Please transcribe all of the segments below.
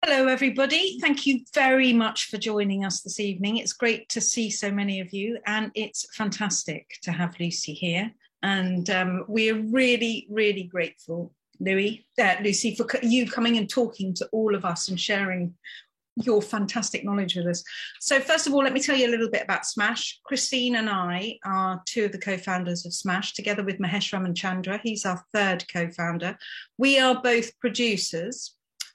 Hello, everybody. Thank you very much for joining us this evening. It's great to see so many of you, and it's fantastic to have Lucy here. And we're really, really grateful, Lucy, for you coming and talking to all of us and sharing your fantastic knowledge with us. So first of all, let me tell you a little bit about Smash. Christine and I are two of the co-founders of Smash, together with Mahesh Ramachandra. He's our third co-founder. We are both producers,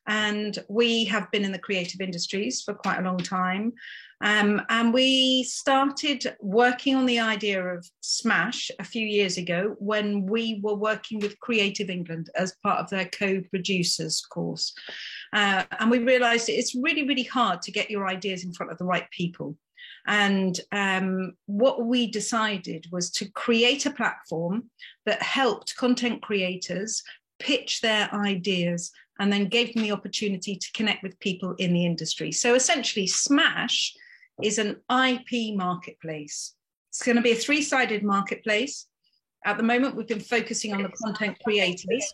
and we have been in the creative industries for quite a long time. And we started working on the idea of Smash a few years ago when we were working with Creative England as part of their co-producers course. And we realized it's really, really hard to get your ideas in front of the right people. And what we decided was to create a platform that helped content creators pitch their ideas and then gave them the opportunity to connect with people in the industry. So essentially, Smash is an IP marketplace. It's going to be a three-sided marketplace. At the moment, we've been focusing on the content creators,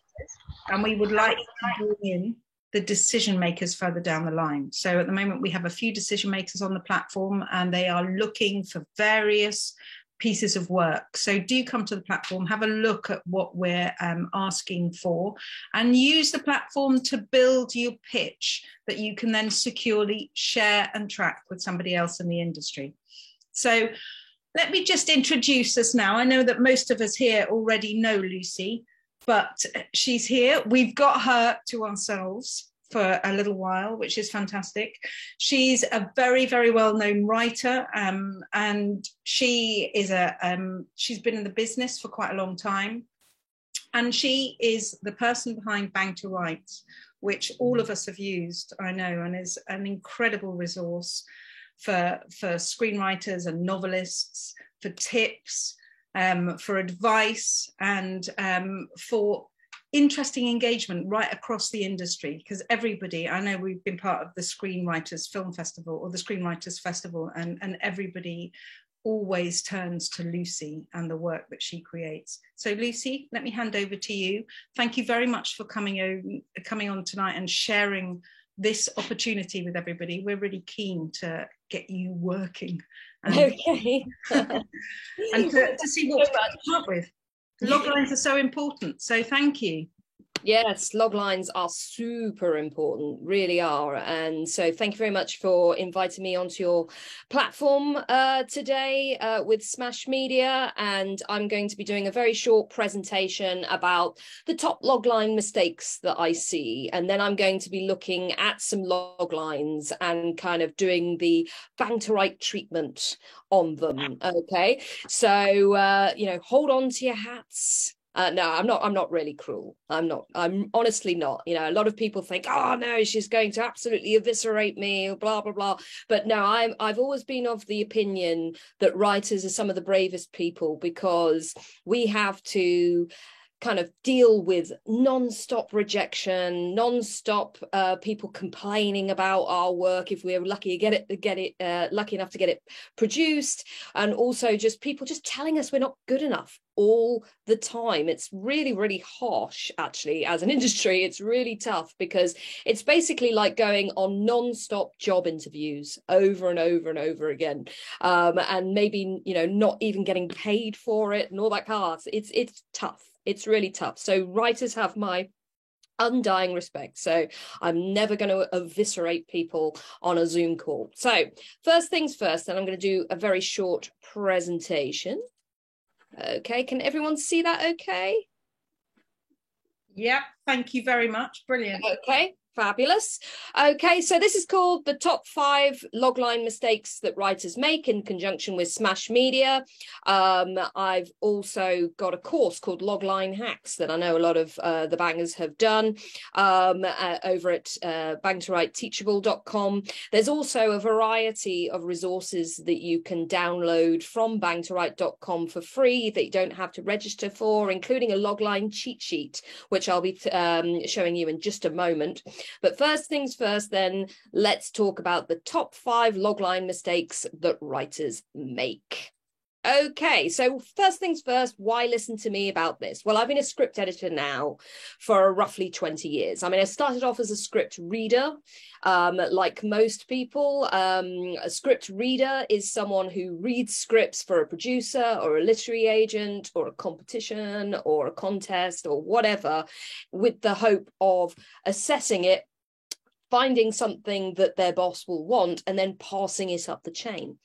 and we would like to bring in the decision makers further down the line. So at the moment, we have a few decision makers on the platform, and they are looking for various pieces of work. So do come to the platform, have a look at what we're asking for, and use the platform to build your pitch that you can then securely share and track with somebody else in the industry. So let me just introduce us now. I know that most of us here already know Lucy, but she's here. We've got her to ourselves for a little while, which is fantastic. She's a very, very well-known writer, and she is she's been in the business for quite a long time, and she is the person behind Bang to Write, which all of us have used, I know, and is an incredible resource for screenwriters and novelists, for tips, for advice, and for interesting engagement right across the industry, because everybody, I know we've been part of the Screenwriters Film Festival or the Screenwriters Festival, and everybody always turns to Lucy and the work that she creates. So Lucy, let me hand over to you. Thank you very much for coming on tonight and sharing this opportunity with everybody. We're really keen to get you working. Okay. And to see what to come up with. Log lines are so important, so thank you. Yes, log lines are super important, really are. And so thank you very much for inviting me onto your platform today with Smash Media. And I'm going to be doing a very short presentation about the top logline mistakes that I see. And then I'm going to be looking at some log lines and kind of doing the Bang to Write treatment on them. Okay, so, hold on to your hats. No, I'm not really cruel. I'm honestly not. You know, a lot of people think, oh no, she's going to absolutely eviscerate me, blah, blah, blah. But no, I've always been of the opinion that writers are some of the bravest people, because we have to kind of deal with non-stop rejection, non-stop people complaining about our work if we're lucky lucky enough to get it produced, and also just people just telling us we're not good enough all the time. It's really, really harsh, actually. As an industry, it's really tough, because it's basically like going on non-stop job interviews over and over and over again, and maybe not even getting paid for it and all that kind of stuff. It's tough. It's really tough. So writers have my undying respect. So I'm never going to eviscerate people on a Zoom call. So first things first, then I'm going to do a very short presentation. Okay, can everyone see that okay? Yeah, thank you very much. Brilliant. Okay. Fabulous. Okay, so this is called the top 5 logline mistakes that writers make in conjunction with Smash Media. I've also got a course called Logline Hacks that I know a lot of the bangers have done over at bangtowriteteachable.com. There's also a variety of resources that you can download from bangtowrite.com for free that you don't have to register for, including a logline cheat sheet, which I'll be showing you in just a moment. But first things first, then, let's talk about the top 5 logline mistakes that writers make. Okay, so first things first, why listen to me about this? Well, I've been a script editor now for roughly 20 years. I mean, I started off as a script reader, like most people. A script reader is someone who reads scripts for a producer or a literary agent or a competition or a contest or whatever, with the hope of assessing it, finding something that their boss will want, and then passing it up the chain.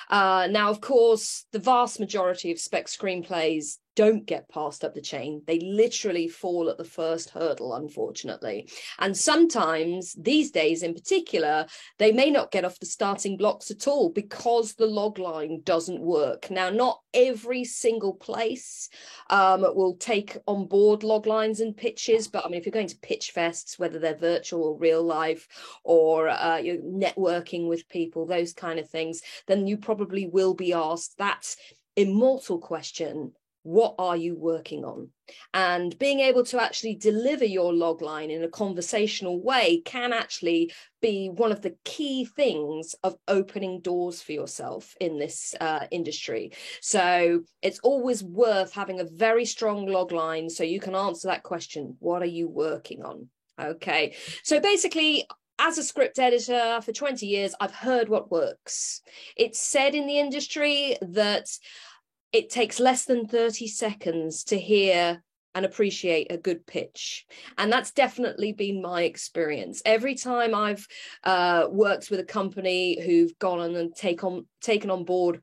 Now, of course, the vast majority of spec screenplays don't get passed up the chain. They literally fall at the first hurdle, unfortunately. And sometimes, these days in particular, they may not get off the starting blocks at all because the logline doesn't work. Now, not every single place will take on board loglines and pitches, but I mean, if you're going to pitch fests, whether they're virtual or real life, or you're networking with people, those kind of things, then you probably will be asked that immortal question: what are you working on? And being able to actually deliver your logline in a conversational way can actually be one of the key things of opening doors for yourself in this industry. So it's always worth having a very strong logline so you can answer that question: what are you working on? Okay, so basically, as a script editor for 20 years, I've heard what works. It's said in the industry that it takes less than 30 seconds to hear and appreciate a good pitch. And that's definitely been my experience. Every time I've worked with a company who've gone on and taken on board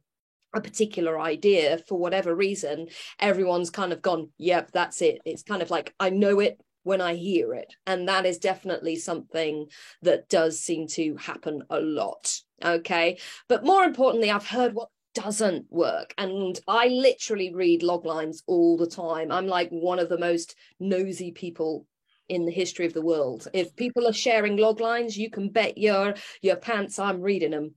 a particular idea for whatever reason, everyone's kind of gone, yep, that's it. It's kind of like, I know it when I hear it. And that is definitely something that does seem to happen a lot. Okay. But more importantly, I've heard what doesn't work. And I literally read loglines all the time. I'm like one of the most nosy people in the history of the world. If people are sharing loglines, you can bet your pants I'm reading them.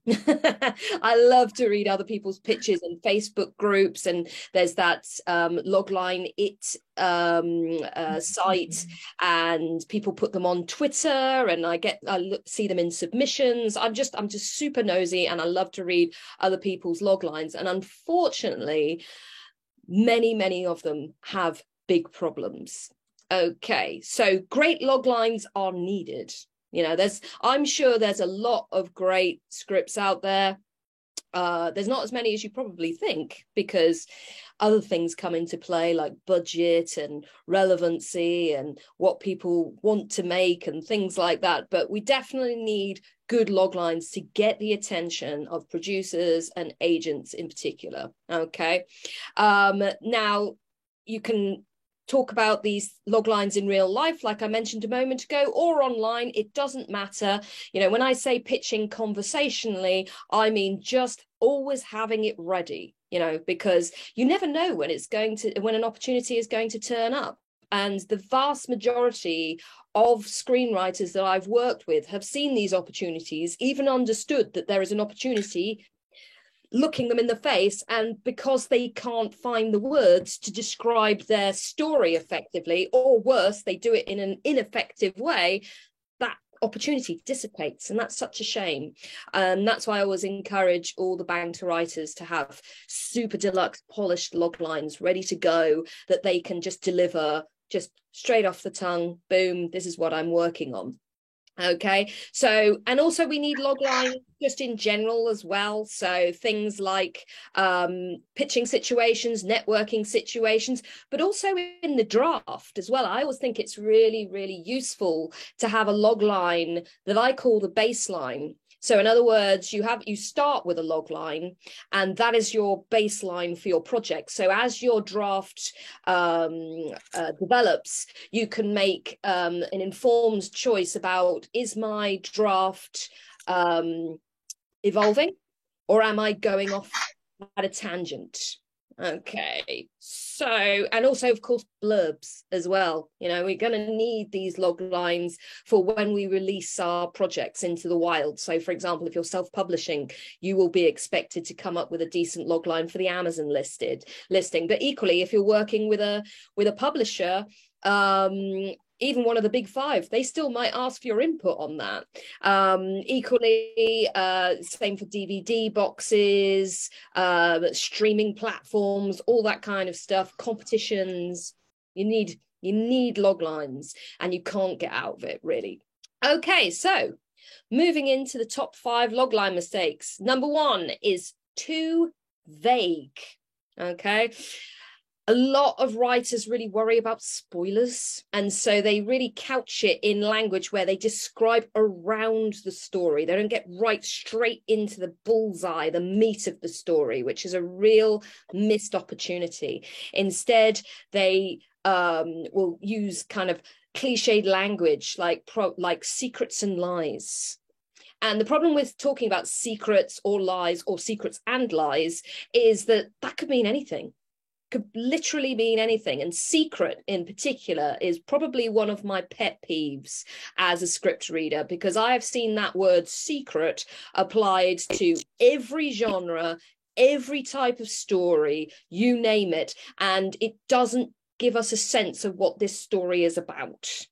I love to read other people's pitches in Facebook groups, and there's that logline site, and people put them on Twitter, and I see them in submissions. I'm just super nosy, and I love to read other people's loglines. And unfortunately, many of them have big problems. Okay, so great loglines are needed. You know, I'm sure there's a lot of great scripts out there. There's not as many as you probably think, because other things come into play, like budget and relevancy and what people want to make and things like that. But we definitely need good loglines to get the attention of producers and agents in particular. Okay, now you can talk about these loglines in real life, like I mentioned a moment ago, or online. It doesn't matter. You know, when I say pitching conversationally, I mean just always having it ready, you know, because you never know when an opportunity is going to turn up. And the vast majority of screenwriters that I've worked with have seen these opportunities, even understood that there is an opportunity looking them in the face, and because they can't find the words to describe their story effectively, or worse, they do it in an ineffective way, that opportunity dissipates, and that's such a shame. And that's why I always encourage all the banter writers to have super deluxe polished loglines ready to go, that they can just deliver just straight off the tongue. Boom, this is what I'm working on. Okay, so, and also we need logline just in general as well. So things like pitching situations, networking situations, but also in the draft as well. I always think it's really useful to have a logline that I call the baseline. So in other words, you start with a logline, and that is your baseline for your project. So as your draft develops, you can make an informed choice about, is my draft evolving, or am I going off at a tangent? Okay, so, and also, of course, blurbs as well. You know, we're going to need these log lines for when we release our projects into the wild. So, for example, if you're self-publishing, you will be expected to come up with a decent log line for the Amazon listing. But equally, if you're working with a publisher, even one of the big five, they still might ask for your input on that. Equally, same for DVD boxes, streaming platforms, all that kind of stuff, competitions. You need log lines, and you can't get out of it, really. Okay, so moving into the top 5 logline mistakes. Number 1 is too vague. Okay. A lot of writers really worry about spoilers, and so they really couch it in language where they describe around the story. They don't get right straight into the bullseye, the meat of the story, which is a real missed opportunity. Instead, they will use kind of cliched language like secrets and lies. And the problem with talking about secrets or lies, or secrets and lies, is that could mean anything. Could literally mean anything. And secret in particular is probably one of my pet peeves as a script reader, because I have seen that word secret applied to every genre, every type of story, you name it, and it doesn't give us a sense of what this story is about.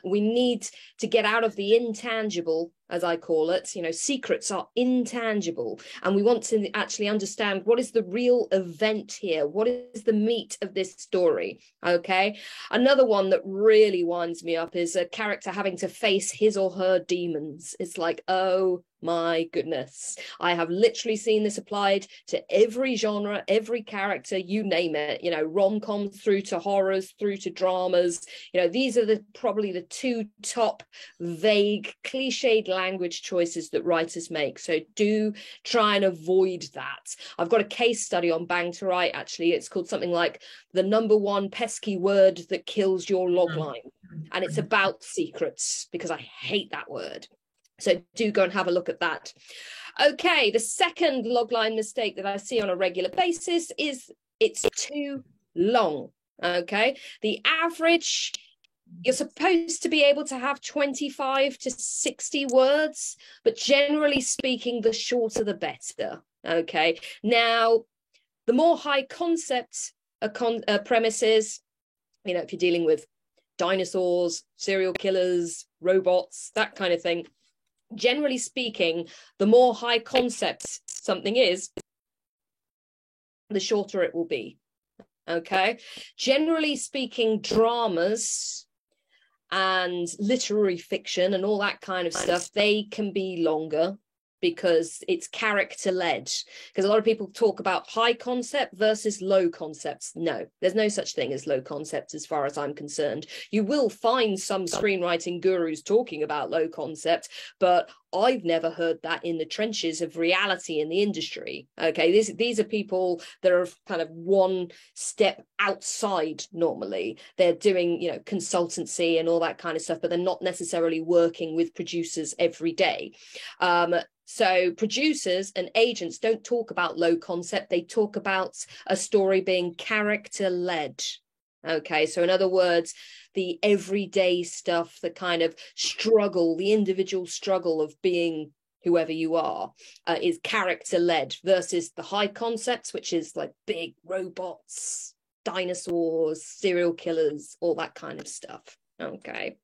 We need to get out of the intangible, as I call it. You know, secrets are intangible, and we want to actually understand what is the real event here. What is the meat of this story? Okay. Another one that really winds me up is a character having to face his or her demons. It's like, oh my goodness. I have literally seen this applied to every genre, every character, you name it, you know, rom-coms through to horrors, through to dramas. You know, these are probably the 2 top vague, cliched language choices that writers make. So do try and avoid that. I've got a case study on Bang to Write, actually. It's called something like the number 1 pesky word that kills your logline. And it's about secrets, because I hate that word. So do go and have a look at that. Okay, the second logline mistake that I see on a regular basis is it's too long. Okay, the average, you're supposed to be able to have 25 to 60 words, but generally speaking, the shorter the better. Okay, now the more high concept premises, you know, if you're dealing with dinosaurs, serial killers, robots, that kind of thing, generally speaking, the more high concept something is, the shorter it will be. Okay, generally speaking, dramas and literary fiction and all that kind of stuff, they can be longer, because it's character led. Because a lot of people talk about high concept versus low concepts. No, there's no such thing as low concepts as far as I'm concerned. You will find some screenwriting gurus talking about low concept, but I've never heard that in the trenches of reality in the industry. Okay, these are people that are kind of one step outside normally. They're doing, you know, consultancy and all that kind of stuff, but they're not necessarily working with producers every day. So producers and agents don't talk about low concept. They talk about a story being character led. Okay, so in other words, the everyday stuff, the kind of struggle, the individual struggle of being whoever you are, is character led, versus the high concepts, which is like big robots, dinosaurs, serial killers, all that kind of stuff. Okay.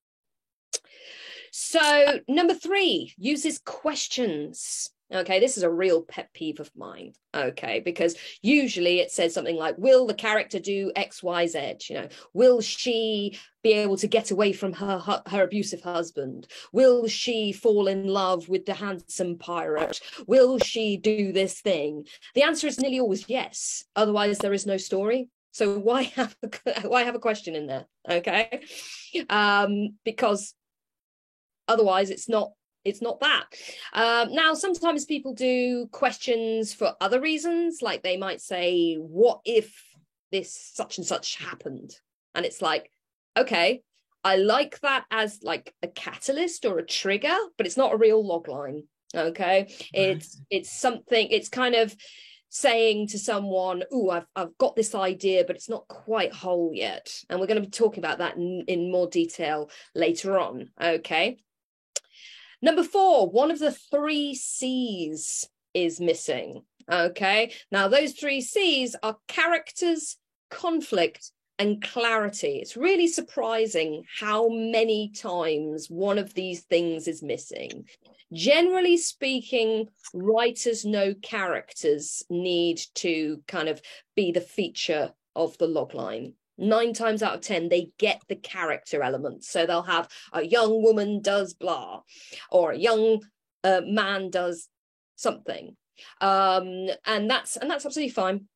So number 3, uses questions. Okay, this is a real pet peeve of mine. Okay, because usually it says something like, will the character do X, Y, Z? You know, will she be able to get away from her abusive husband? Will she fall in love with the handsome pirate? Will she do this thing? The answer is nearly always yes. Otherwise, there is no story. So why have a question in there? Okay, because otherwise it's not that. Now, sometimes people do questions for other reasons, like they might say, what if this such and such happened? And it's like, okay, I like that as like a catalyst or a trigger, but it's not a real logline. Okay, it's something, it's kind of saying to someone, oh, I've got this idea, but it's not quite whole yet. And we're going to be talking about that in more detail later on. Okay. Number 4, one of the 3 C's is missing. Okay. Now, those 3 C's are characters, conflict, and clarity. It's really surprising how many times one of these things is missing. Generally speaking, writers know characters need to kind of be the feature of the logline. 9 times out of 10, they get the character element. So they'll have a young woman does blah, or a young man does something. And that's absolutely fine.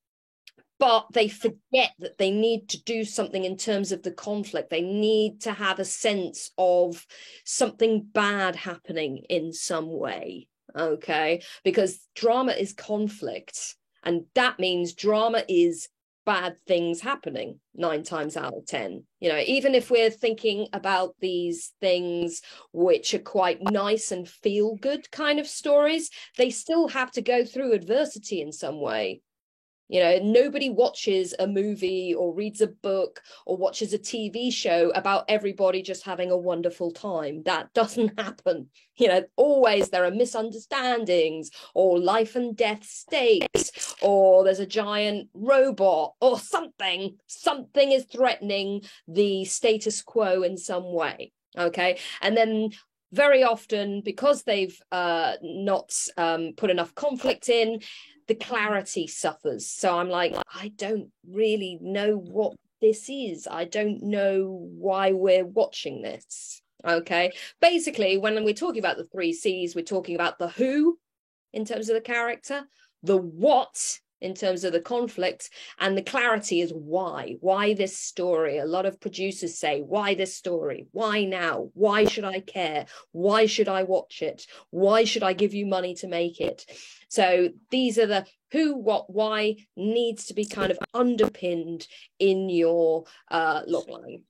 But they forget that they need to do something in terms of the conflict. They need to have a sense of something bad happening in some way, okay? Because drama is conflict, and that means drama is bad things happening 9 times out of 10. You know, even if we're thinking about these things which are quite nice and feel good kind of stories, they still have to go through adversity in some way. You know, nobody watches a movie or reads a book or watches a TV show about everybody just having a wonderful time. That doesn't happen. You know, always there are misunderstandings or life and death stakes, or there's a giant robot or something. Something is threatening the status quo in some way. Okay. And then very often, because they've not put enough conflict in, the clarity suffers. So I'm like, I don't really know what this is. I don't know why we're watching this. Okay. Basically, when we're talking about the 3 C's, we're talking about the who in terms of the character, the what in terms of the conflict, and the clarity is why this story. A lot of producers say, why this story? Why now? Why should I care? Why should I watch it? Why should I give you money to make it? So these are the who, what, why needs to be kind of underpinned in your logline.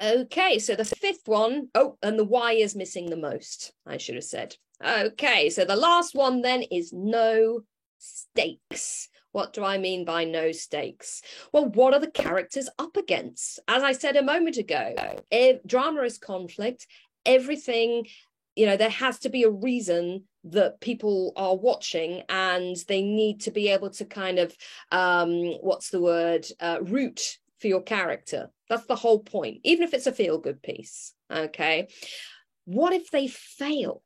Okay, so the 5th one, oh, and the why is missing the most, I should have said. Okay, so the last one then is no stakes. What do I mean by no stakes? Well, what are the characters up against? As I said a moment ago, if drama is conflict, everything, you know, there has to be a reason that people are watching, and they need to be able to kind of, root for your character. That's the whole point, even if it's a feel-good piece, okay? What if they fail?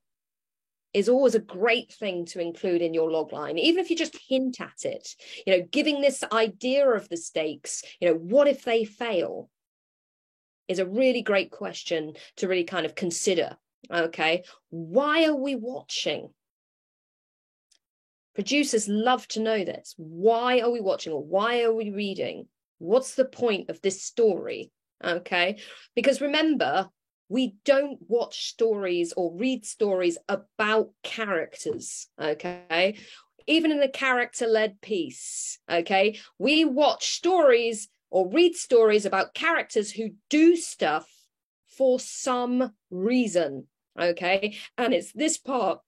Is always a great thing to include in your logline, even if you just hint at it, you know, giving this idea of the stakes, you know, what if they fail is a really great question to really kind of consider, okay? Why are we watching? Producers love to know this. Why are we watching, or why are we reading? What's the point of this story, okay? Because remember, we don't watch stories or read stories about characters, okay? Even in a character-led piece, okay? We watch stories or read stories about characters who do stuff for some reason, okay? And it's this part,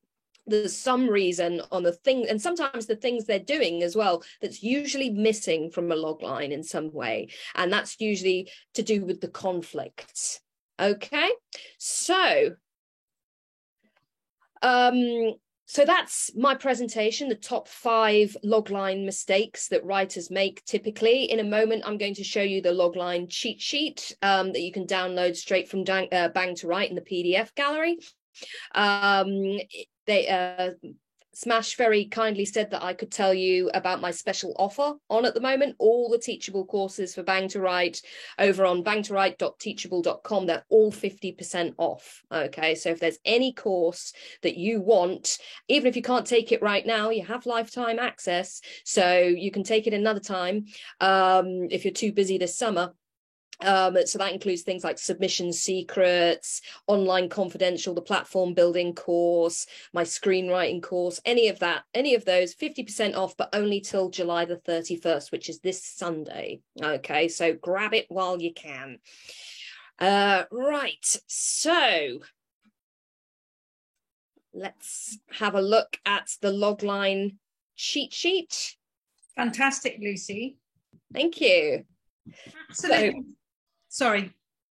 there's some reason on the thing, and sometimes the things they're doing as well, that's usually missing from a logline in some way. And that's usually to do with the conflicts. Okay, so that's my presentation, the top 5 logline mistakes that writers make typically. In a moment, I'm going to show you the logline cheat sheet that you can download straight from Bang to Write in the PDF gallery. Smash very kindly said that I could tell you about my special offer on at the moment. All the Teachable courses for Bang to Write over on bangtowrite.teachable.com, they're all 50% off. Okay, so if there's any course that you want, even if you can't take it right now, you have lifetime access, so you can take it another time if you're too busy this summer. So that includes things like submission secrets, online confidential, the platform building course, my screenwriting course, any of those 50% off, but only till July the 31st, which is this Sunday. Okay, so grab it while you can. Right, so let's have a look at the logline cheat sheet. Fantastic, Lucy. Thank you. Absolutely. Sorry.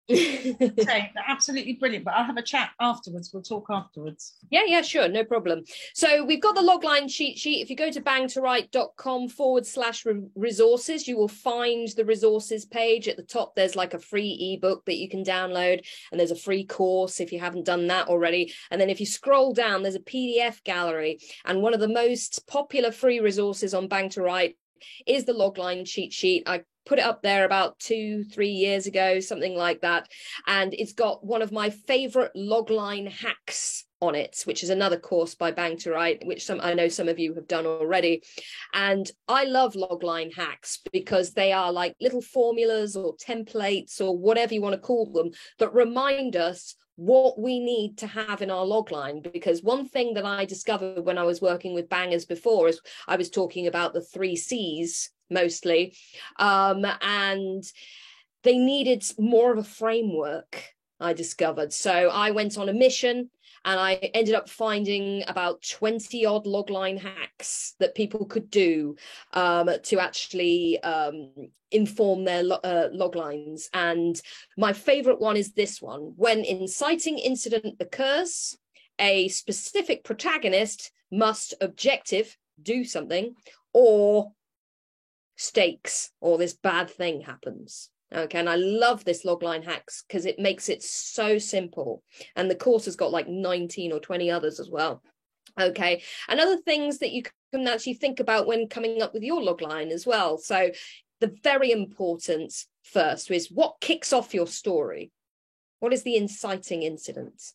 They're absolutely brilliant, but I'll have a chat afterwards. We'll talk afterwards. Yeah, sure, no problem. So we've got the logline cheat sheet. If you go to bangtowrite.com/resources, you will find the resources page. At the top, there's like a free ebook that you can download, and there's a free course if you haven't done that already. And then if you scroll down, there's a PDF gallery. And one of the most popular free resources on Bang to Write is the logline cheat sheet. I put it up there about 2-3 years ago, something like that. And it's got one of my favorite logline hacks on it, which is another course by Bang to Write, which I know some of you have done already. And I love logline hacks because they are like little formulas or templates or whatever you want to call them that remind us what we need to have in our logline. Because one thing that I discovered when I was working with bangers before is I was talking about the 3 C's mostly, and they needed more of a framework, I discovered. So I went on a mission and I ended up finding about 20 odd logline hacks that people could do to actually inform their loglines. And my favorite one is this one: when inciting incident occurs, a specific protagonist must do something, or stakes, or this bad thing happens. Okay, and I love this logline hacks because it makes it so simple. And the course has got like 19 or 20 others as well. Okay, and other things that you can actually think about when coming up with your logline as well. So the very important first is what kicks off your story. What is the inciting incident?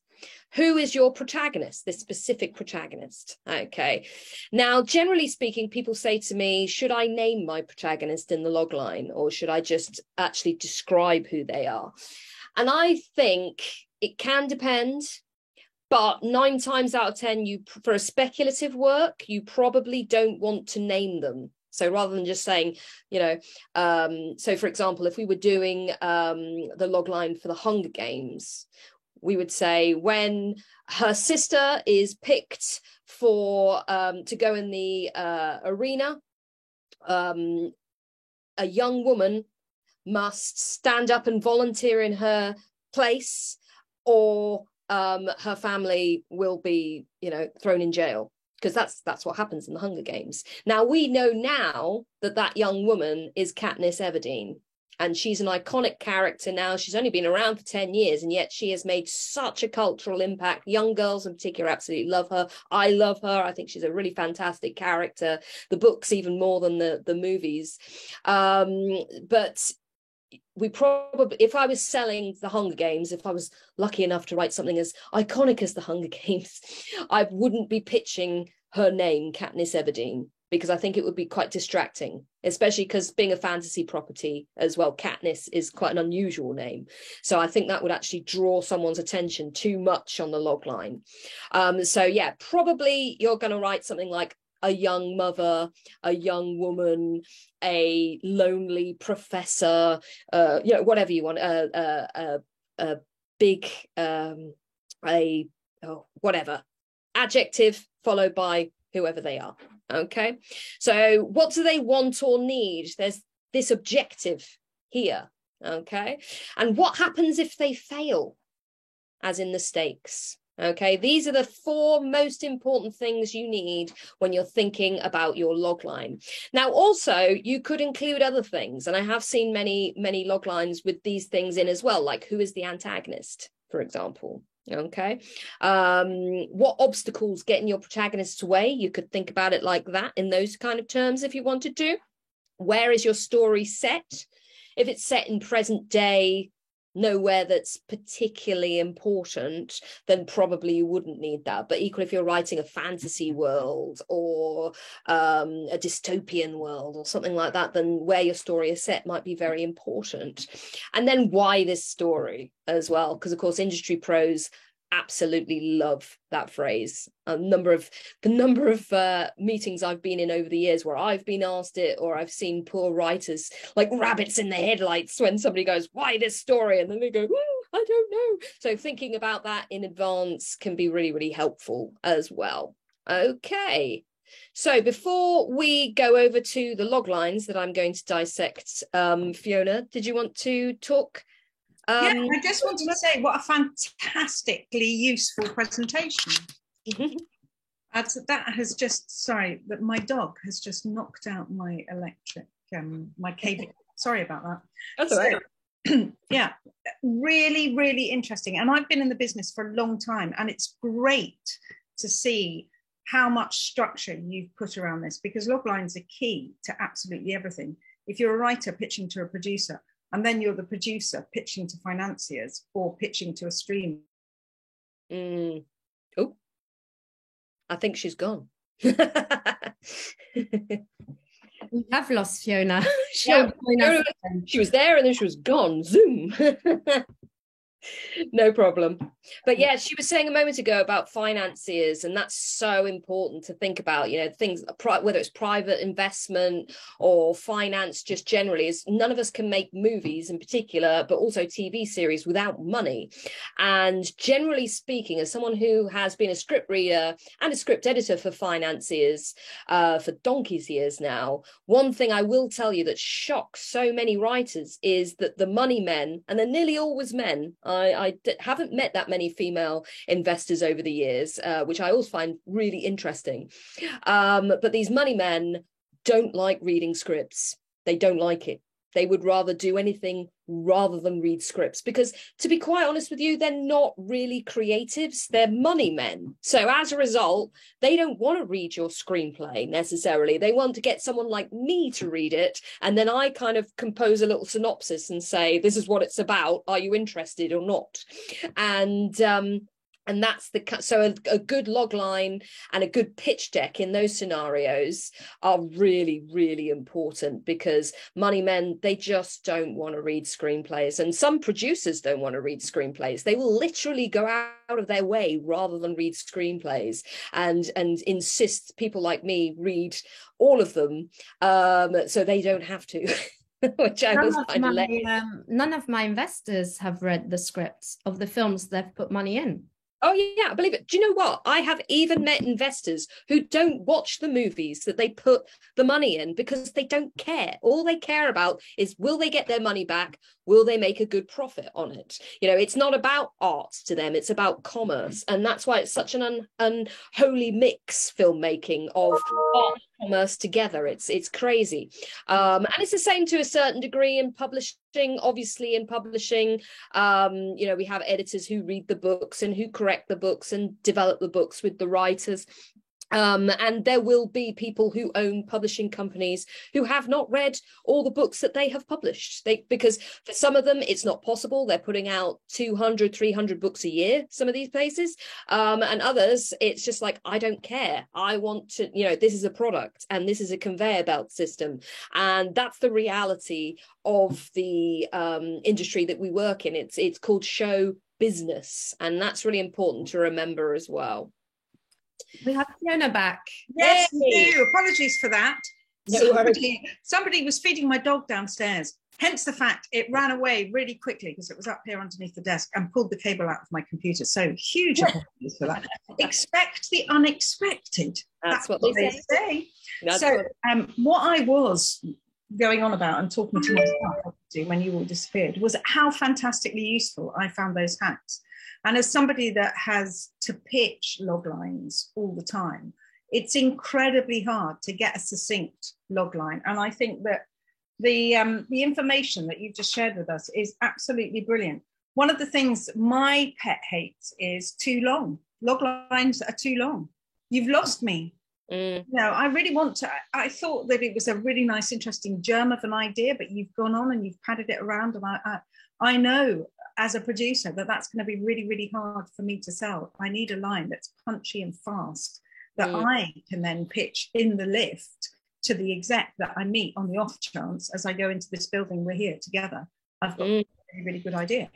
Who is your protagonist, this specific protagonist? Okay. Now, generally speaking, people say to me, should I name my protagonist in the logline, or should I just actually describe who they are? And I think it can depend, but 9 times out of 10, for a speculative work, you probably don't want to name them. So rather than just saying, so for example, if we were doing the logline for the Hunger Games, we would say when her sister is picked for to go in the arena, a young woman must stand up and volunteer in her place, or her family will be, thrown in jail. Because that's what happens in the Hunger Games. Now, we know now that young woman is Katniss Everdeen. And she's an iconic character now. She's only been around for 10 years, and yet she has made such a cultural impact. Young girls in particular absolutely love her. I love her. I think she's a really fantastic character. The books even more than the movies. But we probably, if I was selling the Hunger Games, if I was lucky enough to write something as iconic as the Hunger Games, I wouldn't be pitching her name, Katniss Everdeen, because I think it would be quite distracting, especially because being a fantasy property as well, Katniss is quite an unusual name. So I think that would actually draw someone's attention too much on the logline. So yeah, probably you're going to write something like a young mother, a young woman, a lonely professor, whatever you want, a big, whatever, adjective followed by whoever they are. Okay, so what do they want or need? There's this objective here. Okay, and what happens if they fail, as in the stakes? Okay, these are the 4 most important things you need when you're thinking about your logline. Now, also, you could include other things, and I have seen many loglines with these things in as well, like who is the antagonist, for example. Okay, what obstacles get in your protagonist's way? You could think about it like that, in those kind of terms, if you wanted to. Where is your story set? If it's set in present day, nowhere that's particularly important, then probably you wouldn't need that. But equally, if you're writing a fantasy world or a dystopian world or something like that, then where your story is set might be very important. And then why this story as well, because of course industry pros absolutely love that phrase. The number of meetings I've been in over the years where I've been asked it, or I've seen poor writers like rabbits in the headlights when somebody goes, why this story? And then they go, I don't know. So thinking about that in advance can be really, really helpful as well. Okay. So before we go over to the log lines that I'm going to dissect, Fiona, did you want to talk Yeah, I just wanted to say what a fantastically useful presentation. That has just, sorry, but my dog has just knocked out my electric, my cable. Sorry about that. That's all right. Yeah, really, really interesting. And I've been in the business for a long time, and it's great to see how much structure you've put around this, because log lines are key to absolutely everything. If you're a writer pitching to a producer, and then you're the producer pitching to financiers or pitching to a streamer. Oh, I think she's gone. We have lost Fiona. She was there and then she was gone. Zoom. No problem. But yeah, she was saying a moment ago about financiers, and that's so important to think about, you know, things, whether it's private investment or finance just generally, is none of us can make movies in particular, but also TV series without money. And generally speaking, as someone who has been a script reader and a script editor for financiers for donkey's years now, one thing I will tell you that shocks so many writers is that the money men, and they're nearly always men, I haven't met that many female investors over the years, which I always find really interesting. But these money men don't like reading scripts. They don't like it. They would rather do anything rather than read scripts, because to be quite honest with you, they're not really creatives, they're money men. So as a result, they don't want to read your screenplay necessarily. They want to get someone like me to read it, and then I kind of compose a little synopsis and say, this is what it's about, are you interested or not? And that's so a good log line and a good pitch deck in those scenarios are really, really important, because money men, they just don't want to read screenplays. And some producers don't want to read screenplays. They will literally go out of their way rather than read screenplays and insist people like me read all of them, so they don't have to. Which I was none of my investors have read the scripts of the films they've put money in. Oh, yeah, I believe it. Do you know what? I have even met investors who don't watch the movies that they put the money in because they don't care. All they care about is, will they get their money back? Will they make a good profit on it? You know, it's not about art to them. It's about commerce. And that's why it's such an unholy mix, filmmaking, of art and commerce together. It's crazy. And it's the same to a certain degree in publishing. Obviously, in publishing, you know, we have editors who read the books and who correct the books and develop the books with the writers. And there will be people who own publishing companies who have not read all the books that they have published. Because for some of them, it's not possible. They're putting out 200, 300 books a year, some of these places. And others, it's just like, I don't care. I want to, you know, this is a product and this is a conveyor belt system. And that's the reality of the industry that we work in. It's called show business. And that's really important to remember as well. We have Fiona back. Yes, we do. Apologies for that. No Somebody was feeding my dog downstairs. Hence the fact it ran away really quickly because it was up here underneath the desk and pulled the cable out of my computer. So huge apologies for that. Expect the unexpected. That's what they say. What I was going on about and talking to myself when you all disappeared was how fantastically useful I found those hacks. And as somebody that has to pitch log lines all the time, it's incredibly hard to get a succinct log line. And I think that the information that you've just shared with us is absolutely brilliant. One of the things my pet hates is too long. Log lines are too long. You've lost me. No, I really want to. I thought that it was a really nice, interesting germ of an idea, but you've gone on and you've padded it around. And I know as a producer that's going to be really, really hard for me to sell. I need a line that's punchy and fast that I can then pitch in the lift to the exec that I meet on the off chance as I go into this building. We're here together. I've got a really, really good idea.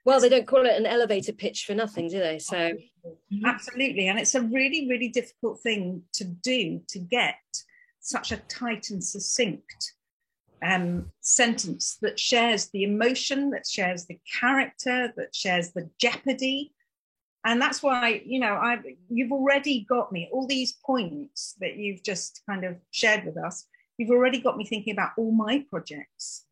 Well, they don't call it an elevator pitch for nothing, do they? So absolutely. And it's a really, really difficult thing to do, to get such a tight and succinct sentence that shares the emotion, that shares the character, that shares the jeopardy. And that's why, you know, you've already got me, all these points that you've just kind of shared with us, you've already got me thinking about all my projects.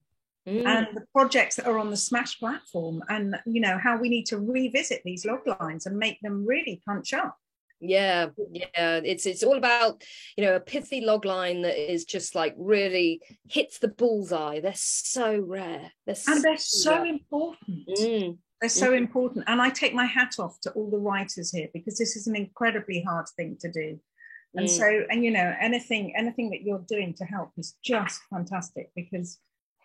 and the projects that are on the Smash platform, and you know how we need to revisit these log lines and make them really punch up. Yeah, it's all about, you know, a pithy log line that is just like really hits the bullseye. They're so rare. They're so important. They're so important, and I take my hat off to all the writers here, because this is an incredibly hard thing to do. And so, and you know, anything that you're doing to help is just fantastic, because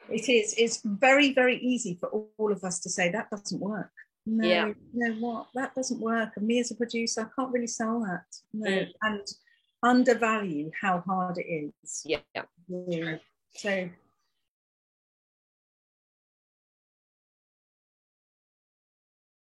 it's very, very easy for all of us to say that doesn't work. No, you know what, that doesn't work. And me as a producer, I can't really sell that. And undervalue how hard it is. Yeah. So